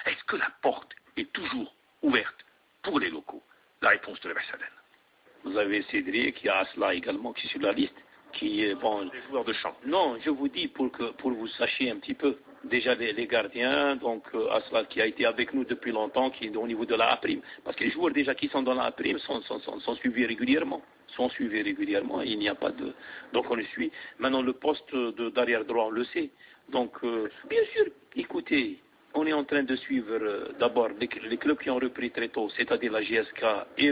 Est-ce que la porte est toujours ouverte pour les locaux? La réponse de la Mercedes. Vous avez Cédric, il y a Asla également qui est sur la liste, qui est bon. Les joueurs de champ. Non, je vous dis pour vous sachiez un petit peu. Déjà les gardiens, donc Asla qui a été avec nous depuis longtemps, qui est au niveau de la A'. Parce que les joueurs déjà qui sont dans la A' sont suivis régulièrement. Il n'y a pas de. Donc on le suit. Maintenant le poste d'arrière droit, on le sait. Donc bien sûr, écoutez. On est en train de suivre d'abord les clubs qui ont repris très tôt, c'est-à-dire la GSK et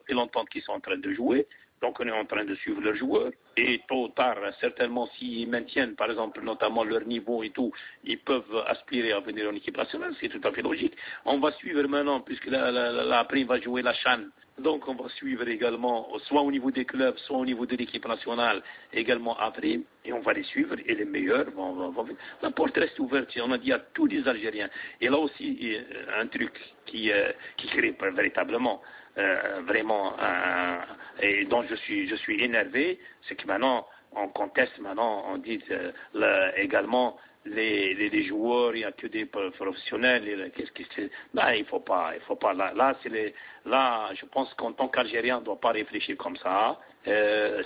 l'Entente qui sont en train de jouer. Donc on est en train de suivre leurs joueurs. Et tôt ou tard, certainement, s'ils maintiennent, par exemple, notamment leur niveau et tout, ils peuvent aspirer à venir en équipe nationale. C'est tout à fait logique. On va suivre maintenant, puisque la prime va jouer la CHAN. Donc on va suivre également, soit au niveau des clubs, soit au niveau de l'équipe nationale, également à prime. Et on va les suivre. Et les meilleurs vont venir. La porte reste ouverte. On a dit à tous les Algériens. Et là aussi, un truc qui crée véritablement... vraiment et dont je suis énervé, c'est que maintenant on conteste, maintenant on dit également les joueurs, il n'y a que des professionnels. Qu'est-ce que c'est? Là, il faut pas. Là, je pense qu'en tant qu'Algérien, on ne doit pas réfléchir comme ça.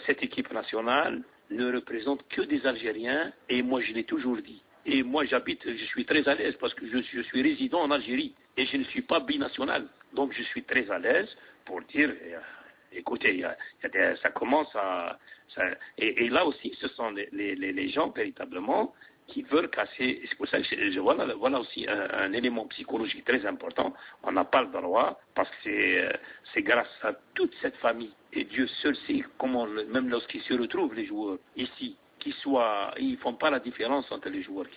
Cette équipe nationale ne représente que des Algériens, et moi je l'ai toujours dit. Et moi je suis très à l'aise parce que je suis résident en Algérie et je ne suis pas binational. Donc je suis très à l'aise pour dire, écoutez, ça commence à... Et là aussi, ce sont les gens véritablement qui veulent casser. C'est pour ça que voilà aussi un élément psychologique très important. On n'a pas le droit, parce que c'est grâce à toute cette famille, et Dieu seul sait comment, même lorsqu'ils se retrouvent, les joueurs, ici, ils ne font pas la différence entre les joueurs.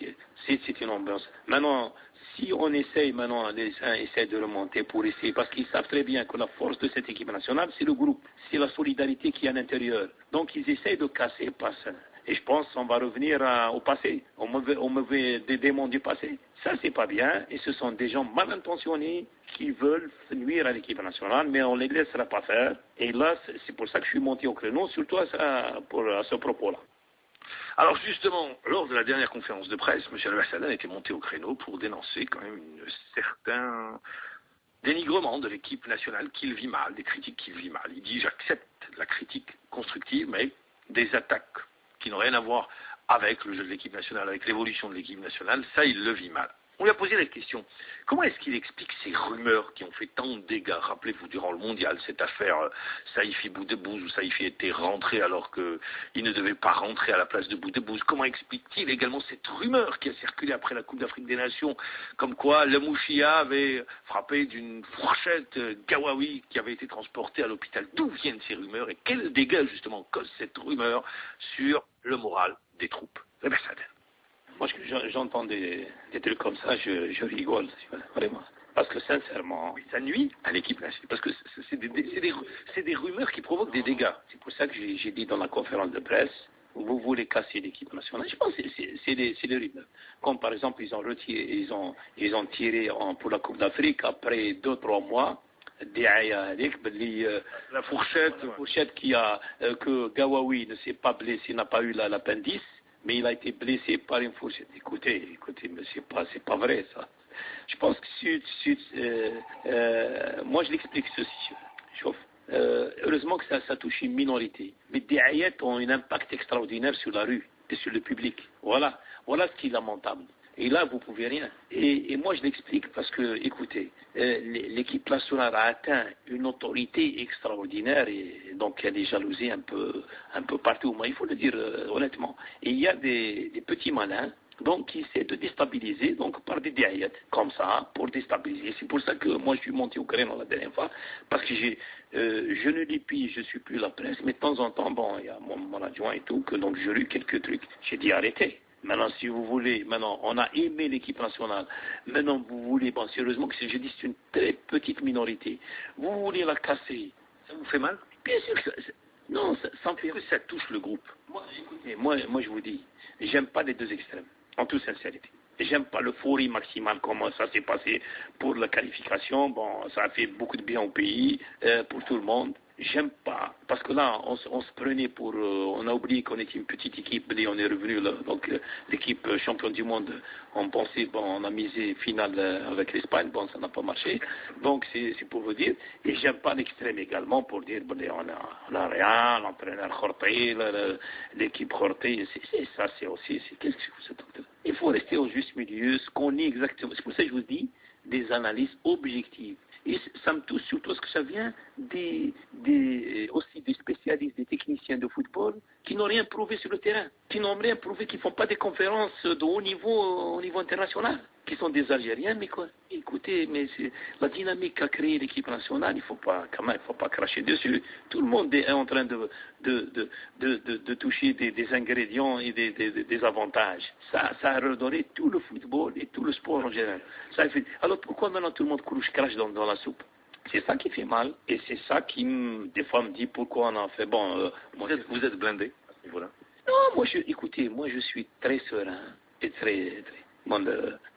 C'est une ambiance. Maintenant, si on essaye, les uns essaient de remonter pour essayer, parce qu'ils savent très bien que la force de cette équipe nationale, c'est le groupe, c'est la solidarité qui est à l'intérieur. Donc ils essayent de casser par ça. Et je pense qu'on va revenir au passé, au mauvais démons du passé. Ça, c'est pas bien, et ce sont des gens mal intentionnés qui veulent nuire à l'équipe nationale, mais on ne les laissera pas faire. Et là, c'est pour ça que je suis monté au créneau, surtout à ce propos-là. Alors justement, lors de la dernière conférence de presse, M. Al-Bassadan était monté au créneau pour dénoncer quand même un certain dénigrement de l'équipe nationale qu'il vit mal, des critiques qu'il vit mal. Il dit: j'accepte la critique constructive, mais des attaques qui n'ont rien à voir avec le jeu de l'équipe nationale, avec l'évolution de l'équipe nationale, ça il le vit mal. On lui a posé la question, comment est-ce qu'il explique ces rumeurs qui ont fait tant de dégâts? Rappelez-vous, durant le mondial, cette affaire Saïfi Boudebouz, où Saïfi était rentré alors qu'il ne devait pas rentrer à la place de Boudebouz. Comment explique-t-il également cette rumeur qui a circulé après la Coupe d'Afrique des Nations, comme quoi le Mouchia avait frappé d'une fourchette Gawawi qui avait été transporté à l'hôpital? D'où viennent ces rumeurs et quels dégâts justement cause cette rumeur sur le moral des troupes? Moi, j'entends des trucs comme ça, je rigole, vraiment. Parce que sincèrement, ça nuit à l'équipe nationale. Parce que c'est des rumeurs qui provoquent des dégâts. C'est pour ça que j'ai dit dans la conférence de presse, vous voulez casser l'équipe nationale. Je pense que c'est des rumeurs. Comme par exemple, ils ont tiré pour la Coupe d'Afrique après 2-3 mois. La fourchette que Gawawi ne s'est pas blessé, n'a pas eu l'appendice, mais il a été blessé par une fourchette. Écoutez, mais c'est pas vrai ça. Je pense que moi je l'explique ceci. Heureusement que ça touche une minorité. Mais des ayats ont un impact extraordinaire sur la rue et sur le public. Voilà ce qui est lamentable. Et là, vous ne pouvez rien. Et moi, je l'explique parce que, écoutez, l'équipe nationale a atteint une autorité extraordinaire et donc il y a des jalousies un peu partout. Mais il faut le dire honnêtement. Et il y a des petits malins donc qui essaient de déstabiliser donc par des diayats comme ça pour déstabiliser. C'est pour ça que moi, je suis monté au créneau la dernière fois parce que je ne lis plus, je ne suis plus la presse, mais de temps en temps, bon, il y a mon adjoint et tout, donc je lis quelques trucs. J'ai dit arrêtez. Maintenant, si vous voulez, on a aimé l'équipe nationale. Maintenant, vous voulez, bon, sérieusement, que je dis c'est une très petite minorité. Vous voulez la casser. Ça vous fait mal? Bien sûr que non, ça me fait... que ça touche le groupe. Moi, je vous dis, j'aime pas les deux extrêmes, en toute sincérité. J'aime pas l'euphorie maximale, comment ça s'est passé pour la qualification. Bon, ça a fait beaucoup de bien au pays, pour tout le monde. j'aime pas, parce que là, on se prenait pour, on a oublié qu'on était une petite équipe, et on est revenu, là, donc l'équipe championne du monde, on pensait, bon, on a misé finale avec l'Espagne, bon, ça n'a pas marché, donc c'est pour vous dire, et j'aime pas l'extrême également pour dire, bon, on a rien, l'entraîneur Jorté, l'équipe Jorté, ça, c'est aussi, qu'est-ce que c'est que ça? Il faut rester au juste milieu, ce qu'on est exactement, c'est pour ça que je vous dis, des analyses objectives. Et ça me touche surtout parce que ça vient aussi des spécialistes, des techniciens de football qui n'ont rien prouvé sur le terrain, qui n'ont rien prouvé, qui ne font pas des conférences de haut niveau au niveau international, qui sont des Algériens, mais quoi, écoutez, mais c'est la dynamique qu'a créée l'équipe nationale, il faut pas cracher dessus. Tout le monde est en train de toucher des ingrédients et des avantages. Ça a redonné tout le football et tout le sport en général. Alors pourquoi maintenant tout le monde crache dans la soupe? C'est ça qui fait mal, et c'est ça qui, des fois, me dit pourquoi on en fait. Bon, vous êtes blindé à ce niveau-là? non, écoutez, moi je suis très serein et très bon,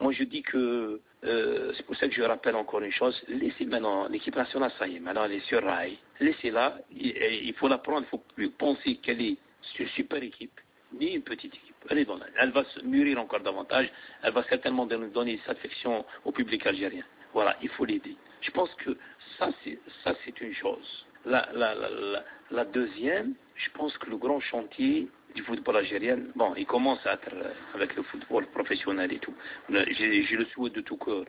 moi je dis que c'est pour ça que je rappelle encore une chose. Laissez maintenant l'équipe nationale, ça y est, maintenant elle est sur rail. Laissez-la, il faut la prendre, il faut penser qu'elle est une super équipe, ni une petite équipe. Elle va se mûrir encore davantage, elle va certainement donner satisfaction au public algérien. Voilà, il faut l'aider. Je pense que ça c'est une chose. La deuxième, je pense que le grand chantier du football algérien, bon, il commence à être avec le football professionnel et tout. Je le souhaite de tout cœur.